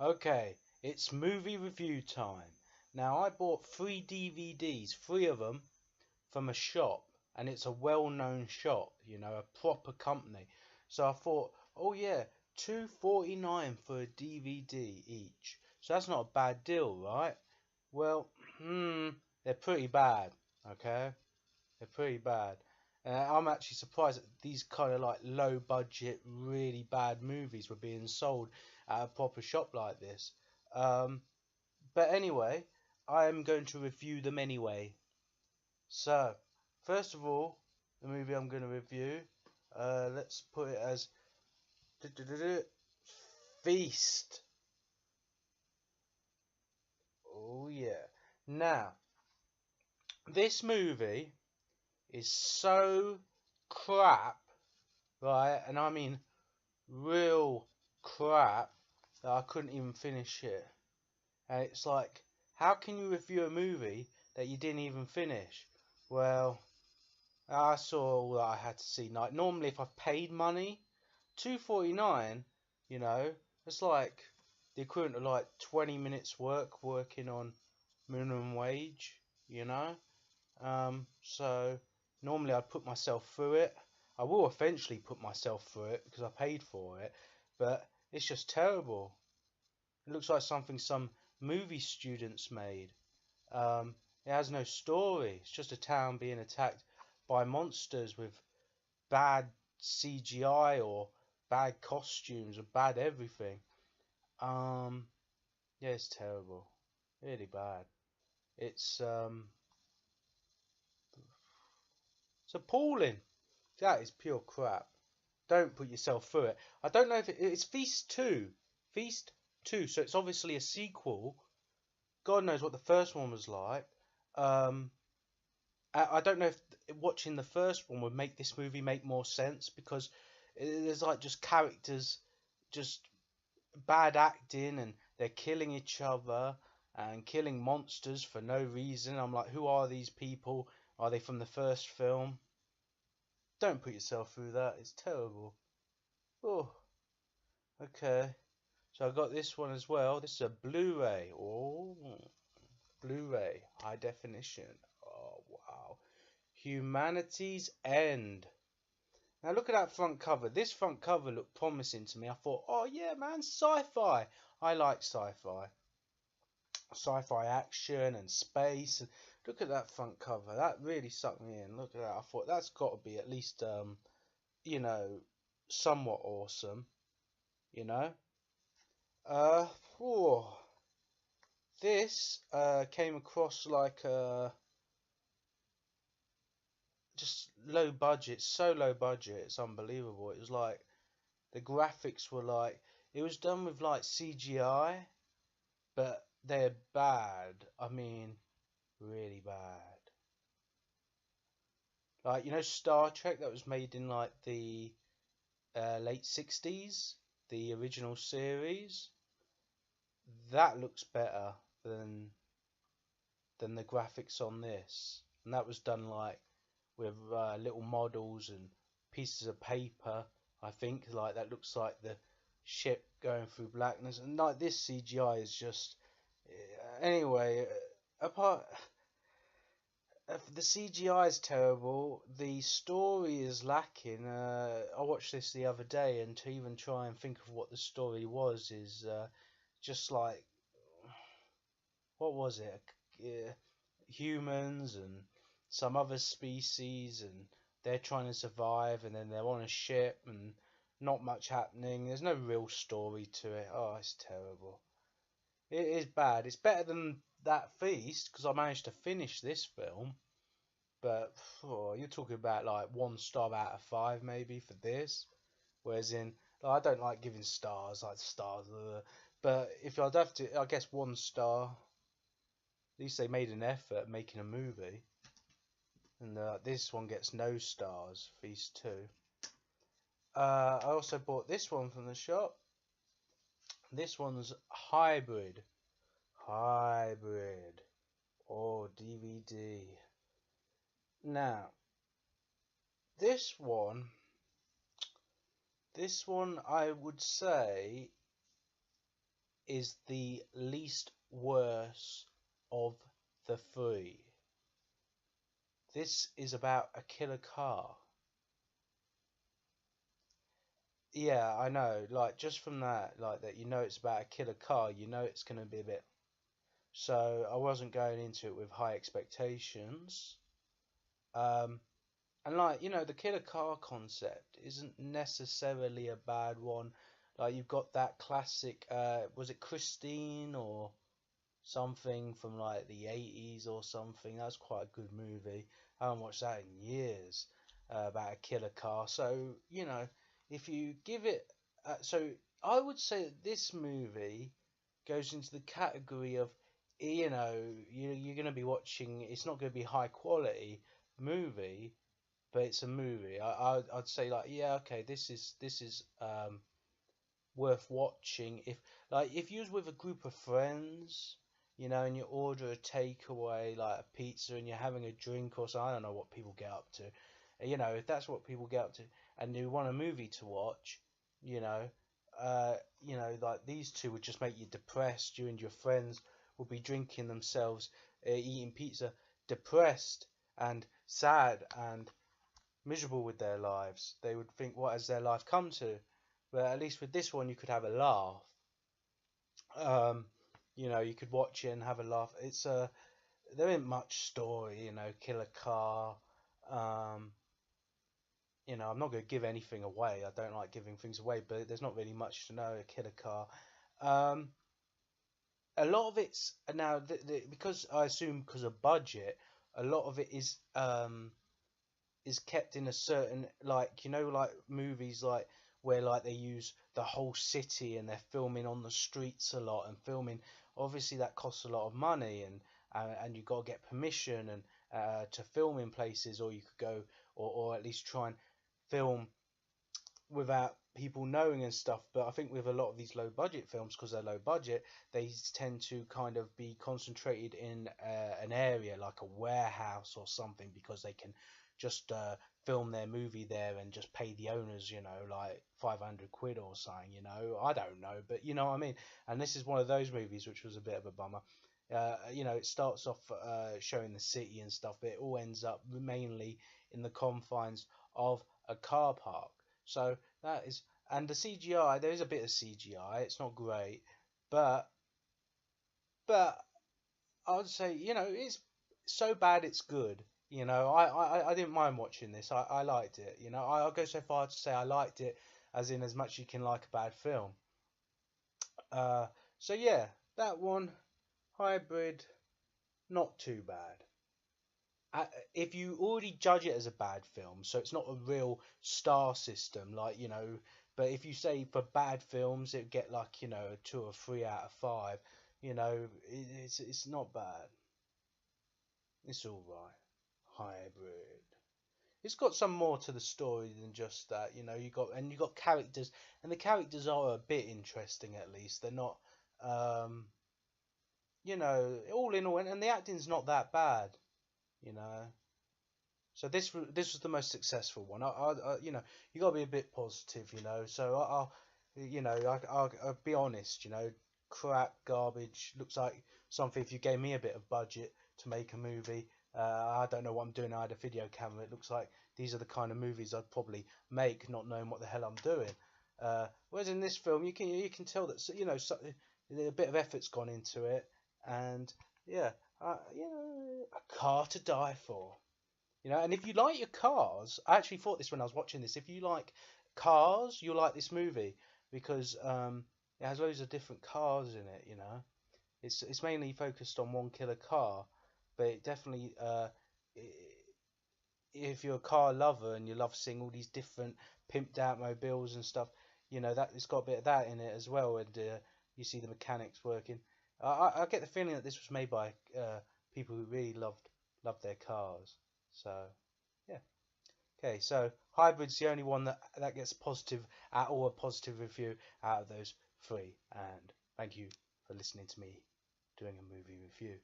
Okay, it's movie review time. Now, I bought 3 DVDs, 3 of them, from a shop, and it's a well-known shop, a proper company. So I thought, oh yeah, 2.49 for a DVD each. So that's not a bad deal, right? Well, they're pretty bad, okay? They're pretty bad. I'm actually surprised that these kind of like low budget, really bad movies were being sold at a proper shop like this. Um, but anyway, I am going to review them anyway. So, first of all, the movie I'm going to review, let's put it as Feast. Oh yeah. Now, this movie is so crap, right? And I mean real crap that I couldn't even finish it. And it's like, how can you review a movie that you didn't even finish? Well, I saw all that I had to see. Like normally, if I've paid money, 2.49, it's like the equivalent of like 20 minutes working on minimum wage. So normally I'd put myself through it. I will eventually put myself through it because I paid for it, but it's just terrible. It looks like something some movie students made. It has no story. It's just a town being attacked by monsters with bad CGI or bad costumes or bad everything. Um, yeah, it's terrible. Really bad. It's it's appalling. That is pure crap. Don't put yourself through it. I don't know if it's Feast 2. Feast 2, so it's obviously a sequel. God knows what the first one was like. Um, I don't know if watching the first one would make this movie make more sense because there's like just characters, just bad acting, and they're killing each other and killing monsters for no reason. I'm like, who are these people? Are they from the first film? Don't put yourself through that. It's terrible. Oh, okay. So I got this one as well. This is a Blu-ray. Oh, Blu-ray, high definition. Oh, wow. Humanity's End. Now look at that front cover. This front cover looked promising to me. I thought, oh yeah, man, sci-fi. I like sci-fi. Sci-fi action and space. And look at that front cover. That really sucked me in. Look at that. I thought that's got to be at least, you know, somewhat awesome. You know. Uh, whew. This came across like just low budget, so low budget, it's unbelievable. It was like the graphics were like it was done with like CGI, but they're bad. I mean, really bad. Like Star Trek that was made in like the late 60s, the original series. That looks better than the graphics on this, and that was done like with little models and pieces of paper. I think like that looks like the ship going through blackness, and like this CGI is just anyway. Apart, the CGI is terrible. The story is lacking. I watched this the other day, and to even try and think of what the story was is just like what was it? Humans and some other species, and they're trying to survive, and then they're on a ship, and not much happening. There's no real story to it. Oh, it's terrible. It is bad. It's better than that Feast because I managed to finish this film. But you're talking about like 1 star out of 5 maybe for this. Whereas I don't like giving stars like stars. But if I'd have to, I guess 1 star. At least they made an effort making a movie. And this one gets no stars, Feast 2. I also bought this one from the shop. This one's Hybrid. Hybrid. Oh, DVD. Now, this one, I would say is the least worst of the three. This is about a killer car. Yeah, I know. Like, just from that, like that, you know it's about a killer car. You know it's gonna be a bit. So I wasn't going into it with high expectations. Um, and like, the killer car concept isn't necessarily a bad one. Like, you've got that classic. Was it Christine or something from like the 80s or something? That's quite a good movie. I haven't watched that in years. About a killer car. So if you give it, so I would say that this movie goes into the category of, you're going to be watching. It's not going to be high quality movie, but it's a movie. I'd say, like, yeah, okay, this is worth watching if you was with a group of friends, and you order a takeaway like a pizza and you're having a drink or something. I don't know what people get up to. If that's what people get up to, and you want a movie to watch, you know, like these two would just make you depressed. You and your friends would be drinking themselves, eating pizza, depressed and sad and miserable with their lives. They would think, what has their life come to? But at least with this one, you could have a laugh. Um, you could watch it and have a laugh. There ain't much story, kill a car. Um, I'm not going to give anything away. I don't like giving things away, but there's not really much to know. Kill a car. Um, a lot of it's now because I assume because of budget, a lot of it is kept in a certain, like, like movies like where like they use the whole city and they're filming on the streets a lot and filming. Obviously that costs a lot of money, and you got to get permission and to film in places, or you could go, or at least try and film without people knowing and stuff. But I think with a lot of these low budget films, because they're low budget, they tend to kind of be concentrated in an area like a warehouse or something, because they can just film their movie there and just pay the owners, like 500 quid or something, I don't know, but you know what I mean. And this is one of those movies which was a bit of a bummer. It starts off showing the city and stuff, but it all ends up mainly in the confines of a car park. So that is, and the CGI, there is a bit of CGI. It's not great, but but I would say, it's so bad it's good. I didn't mind watching this. I liked it. I'll go so far to say I liked it, as in as much as you can like a bad film. Uh, so yeah, that one, Hybrid, not too bad. If you already judge it as a bad film, so it's not a real star system, like, but if you say for bad films, it would get like, a 2 or 3 out of 5, it's not bad. It's all right. Hybrid. It's got some more to the story than just that, you got characters, and the characters are a bit interesting at least. They're not, um, all in all, and the acting's not that bad, you know. So this was the most successful one. You got to be a bit positive, So I'll be honest, crap, garbage. Looks like something if you gave me a bit of budget to make a movie. I don't know what I'm doing. I had a video camera. It looks like these are the kind of movies I'd probably make, not knowing what the hell I'm doing. Whereas in this film, you can tell that a bit of effort's gone into it, and yeah, a car to die for. And if you like your cars, I actually thought this when I was watching this. If you like cars, you'll like this movie, because it has loads of different cars in it. It's mainly focused on one killer car, but it definitely if you're a car lover and you love seeing all these different pimped out mobiles and stuff, that it's got a bit of that in it as well, and you see the mechanics working. I get the feeling that this was made by people who really loved their cars. So yeah. Okay, so Hybrid's the only one that gets positive at all, a positive review out of those three. And thank you for listening to me doing a movie review.